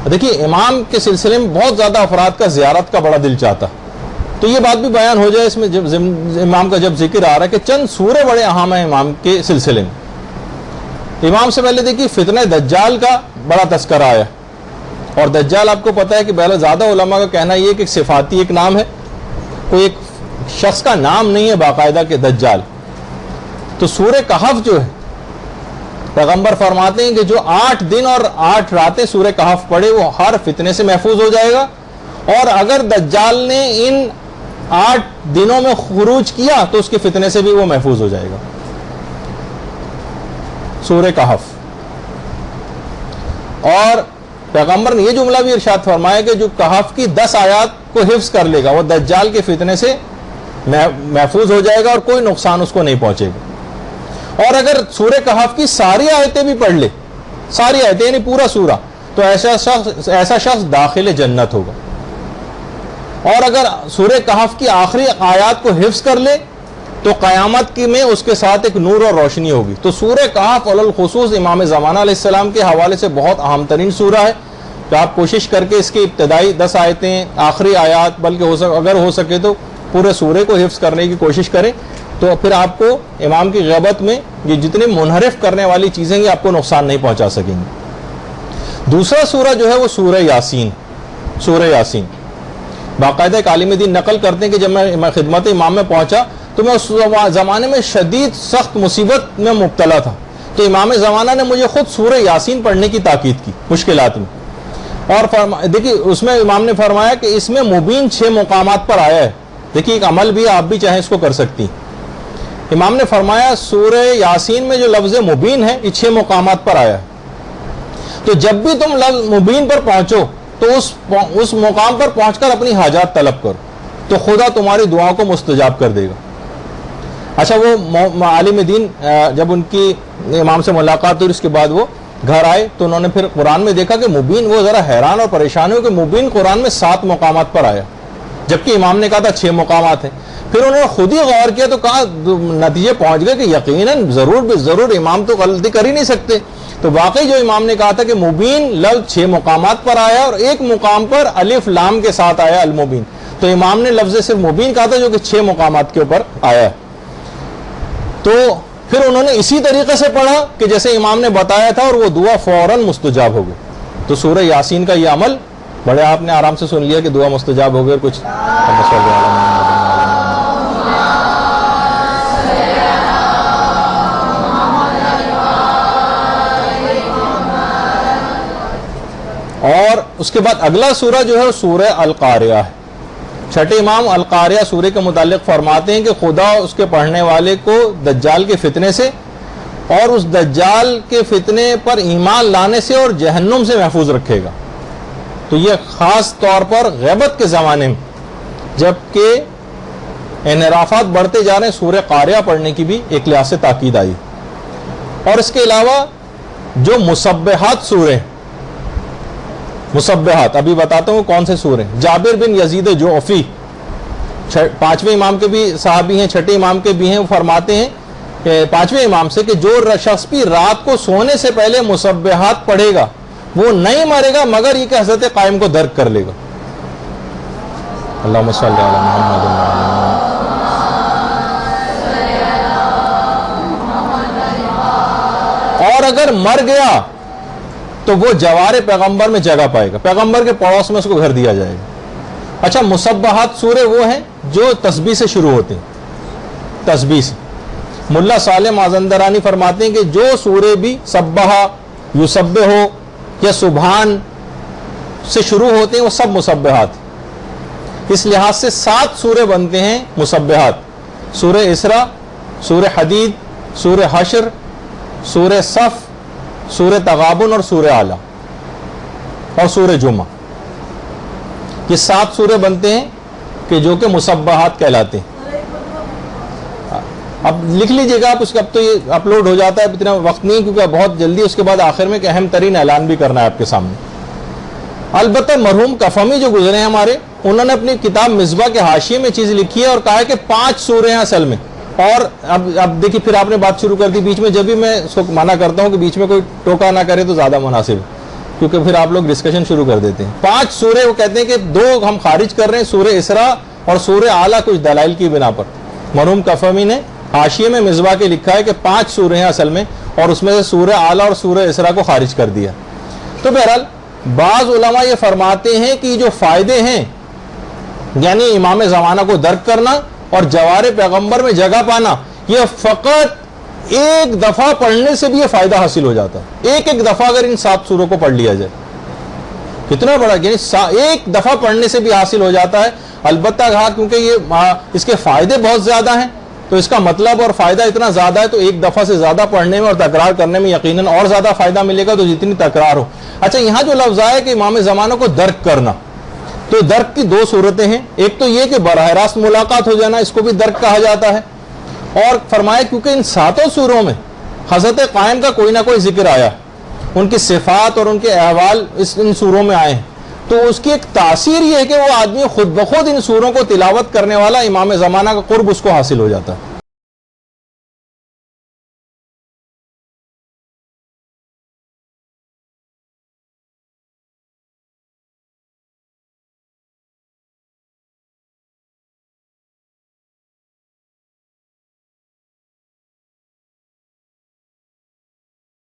دیکھیے امام کے سلسلے میں بہت زیادہ افراد کا زیارت کا بڑا دل چاہتا، تو یہ بات بھی بیان ہو جائے اس میں جب امام کا جب ذکر آ رہا ہے کہ چند سورے بڑے اہم ہیں امام کے سلسلے میں۔ امام سے پہلے دیکھیے فتنہ دجال کا بڑا تذکرہ آیا، اور دجال آپ کو پتہ ہے کہ پہلے زیادہ علماء کا کہنا یہ ہے کہ صفاتی ایک نام ہے، کوئی ایک شخص کا نام نہیں ہے باقاعدہ کہ دجال۔ تو سورہ کہف جو ہے پیغمبر فرماتے ہیں کہ جو 8 دن اور 8 راتیں سورہ کہف پڑھے وہ ہر فتنے سے محفوظ ہو جائے گا، اور اگر دجال نے ان 8 دنوں میں خروج کیا تو اس کے فتنے سے بھی وہ محفوظ ہو جائے گا۔ سورہ کہف، اور پیغمبر نے یہ جملہ بھی ارشاد فرمایا کہ جو کہف کی 10 آیات کو حفظ کر لے گا وہ دجال کے فتنے سے محفوظ ہو جائے گا اور کوئی نقصان اس کو نہیں پہنچے گا۔ اور اگر سورہ کہف کی ساری آیتیں بھی پڑھ لے، ساری آیتیں یعنی پورا سورہ، تو ایسا شخص داخل جنت ہوگا۔ اور اگر سورہ کہف کی آخری آیات کو حفظ کر لے تو قیامت کی میں اس کے ساتھ ایک نور اور روشنی ہوگی۔ تو سورہ کہف علی الخصوص امام زمانہ علیہ السلام کے حوالے سے بہت اہم ترین سورہ ہے، تو آپ کوشش کر کے اس کی ابتدائی 10 آیتیں، آخری آیات، بلکہ اگر ہو سکے تو پورے سورے کو حفظ کرنے کی کوشش کریں، تو پھر آپ کو امام کی غیبت میں یہ جتنے منحرف کرنے والی چیزیں یہ آپ کو نقصان نہیں پہنچا سکیں گے۔ دوسرا سورہ جو ہے وہ سورہ یاسین، سورہ یاسین۔ باقاعدہ ایک عالم دین نقل کرتے ہیں کہ جب میں خدمت امام میں پہنچا تو میں اس زمانے میں شدید سخت مصیبت میں مبتلا تھا، تو امام زمانہ نے مجھے خود سورہ یاسین پڑھنے کی تاکید کی مشکلات میں، اور دیکھیے اس میں امام نے فرمایا کہ اس میں مبین 6 مقامات پر آیا ہے۔ دیکھیے ایک عمل بھی آپ بھی چاہیں اس کو کر سکتی ہیں۔ امام نے فرمایا سورہ یاسین میں جو لفظ مبین ہے یہ 6 مقامات پر آیا ہے، تو جب بھی تم لفظ مبین پر پہنچو تو اس مقام پر پہنچ کر اپنی حاجات طلب کرو، تو خدا تمہاری دعا کو مستجاب کر دے گا۔ اچھا وہ عالم دین جب ان کی امام سے ملاقات ہوئی اس کے بعد وہ گھر آئے تو انہوں نے پھر قرآن میں دیکھا کہ مبین، وہ ذرا حیران اور پریشان ہوئے کہ مبین قرآن میں 7 مقامات پر آیا، جبکہ امام نے کہا تھا 6 مقامات ہیں۔ پھر انہوں نے خود ہی غور کیا تو کہا نتیجے پہنچ گئے کہ یقیناً ضرور امام تو غلطی کر ہی نہیں سکتے، تو واقعی جو امام نے کہا تھا کہ مبین لفظ 6 مقامات پر آیا اور ایک مقام پر الف لام کے ساتھ آیا المبین، تو امام نے لفظ صرف مبین کہا تھا جو کہ 6 مقامات کے اوپر آیا ہے۔ تو پھر انہوں نے اسی طریقے سے پڑھا کہ جیسے امام نے بتایا تھا اور وہ دعا فوراً مستجاب ہو گئی۔ تو سورہ یاسین کا یہ عمل بڑے آپ نے آرام سے سن لیا کہ دعا مستجاب ہو گئی، اور کچھ اور اس کے بعد اگلا سورہ جو ہے سورہ القاریہ ہے۔ چھٹے امام القاریہ سورہ کے متعلق فرماتے ہیں کہ خدا اس کے پڑھنے والے کو دجال کے فتنے سے اور اس دجال کے فتنے پر ایمان لانے سے اور جہنم سے محفوظ رکھے گا۔ تو یہ خاص طور پر غیبت کے زمانے میں جبکہ انحرافات بڑھتے جا رہے ہیں سورہ قاریہ پڑھنے کی بھی ایک لحاظ سے تاکید آئی۔ اور اس کے علاوہ جو مسبحات سورہ، مسبحات ابھی بتاتا ہوں کون سے سورے۔ جابر بن یزید جعفی 5ویں امام کے بھی صحابی ہیں، 6ٹے امام کے بھی ہیں، وہ فرماتے ہیں کہ 5ویں امام سے کہ جو شخص بھی رات کو سونے سے پہلے مسبحات پڑھے گا وہ نہیں مرے گا مگر یہ کہ حضرت قائم کو درک کر لے گا۔ اللہم صلی علی محمد اور اگر مر گیا تو وہ جوار پیغمبر میں جگہ پائے گا، پیغمبر کے پڑوس میں اس کو گھر دیا جائے گا۔ اچھا مسبحات سورے وہ ہیں جو تسبیح سے شروع ہوتے ہیں، تسبیح سے۔ ملا صالح مازندرانی فرماتے ہیں کہ جو سورے بھی سبح، یسبح یا سبحان سے شروع ہوتے ہیں وہ سب مسبحات۔ اس لحاظ سے 7 سورے بنتے ہیں مسبحات: سورہ اسراء، سورہ حدید، سورہ حشر، سورہ صف، سورہ تغابن اور سورہ اعلیٰ اور سورہ جمعہ۔ یہ 7 سورے بنتے ہیں کہ جو کہ مسبحات کہلاتے ہیں۔ اب لکھ لیجئے گا آپ، اس کا اب تو یہ اپلوڈ ہو جاتا ہے، اتنا وقت نہیں کیونکہ بہت جلدی اس کے بعد آخر میں ایک اہم ترین اعلان بھی کرنا ہے آپ کے سامنے۔ البتہ مرحوم کفمی جو گزرے ہیں ہمارے، انہوں نے اپنی کتاب مصباح کے حاشیے میں چیز لکھی ہے اور کہا ہے کہ 5 سورے ہیں اصل میں۔ اور اب دیکھیے پھر آپ نے بات شروع کر دی بیچ میں، جب بھی میں اس کو منع کرتا ہوں کہ بیچ میں کوئی ٹوکا نہ کرے تو زیادہ مناسب ہے۔ کیونکہ پھر آپ لوگ ڈسکشن شروع کر دیتے ہیں. 5 سورے وہ کہتے ہیں کہ 2 ہم خارج کر رہے ہیں, سورہ اسراء اور سورہ اعلیٰ, کچھ دلائل کی بنا پر. مرحوم کفمی نے حاشیے میں مصباح کے لکھا ہے کہ 5 سورے ہیں اصل میں, اور اس میں سے سورہ اعلیٰ اور سورہ اسراء کو خارج کر دیا. تو بہرحال بعض علماء یہ فرماتے ہیں کہ جو فائدے ہیں, یعنی امام زمانہ کو درک کرنا اور جوار پیغمبر میں جگہ پانا, یہ فقط ایک دفعہ پڑھنے سے بھی یہ فائدہ حاصل ہو جاتا ہے. ایک دفعہ اگر ان 7 سوروں کو پڑھ لیا جائے, کتنا بڑا, یعنی ایک دفعہ پڑھنے سے بھی حاصل ہو جاتا ہے. البتہ کہا کیونکہ یہ اس کے فائدے بہت زیادہ ہیں, تو اس کا مطلب اور فائدہ اتنا زیادہ ہے, تو ایک دفعہ سے زیادہ پڑھنے میں اور تکرار کرنے میں یقیناً اور زیادہ فائدہ ملے گا, تو جتنی تکرار ہو. اچھا, یہاں جو لفظ آیا کہ امام زمانہ کو درک کرنا, تو درک کی 2 صورتیں ہیں. ایک تو یہ کہ براہ راست ملاقات ہو جانا, اس کو بھی درک کہا جاتا ہے. اور فرمایا کیونکہ ان 7 سوروں میں حضرت قائم کا کوئی نہ کوئی ذکر آیا, ان کی صفات اور ان کے احوال ان سوروں میں آئے ہیں, تو اس کی ایک تاثیر یہ ہے کہ وہ آدمی خود بخود ان سوروں کو تلاوت کرنے والا امام زمانہ کا قرب اس کو حاصل ہو جاتا ہے.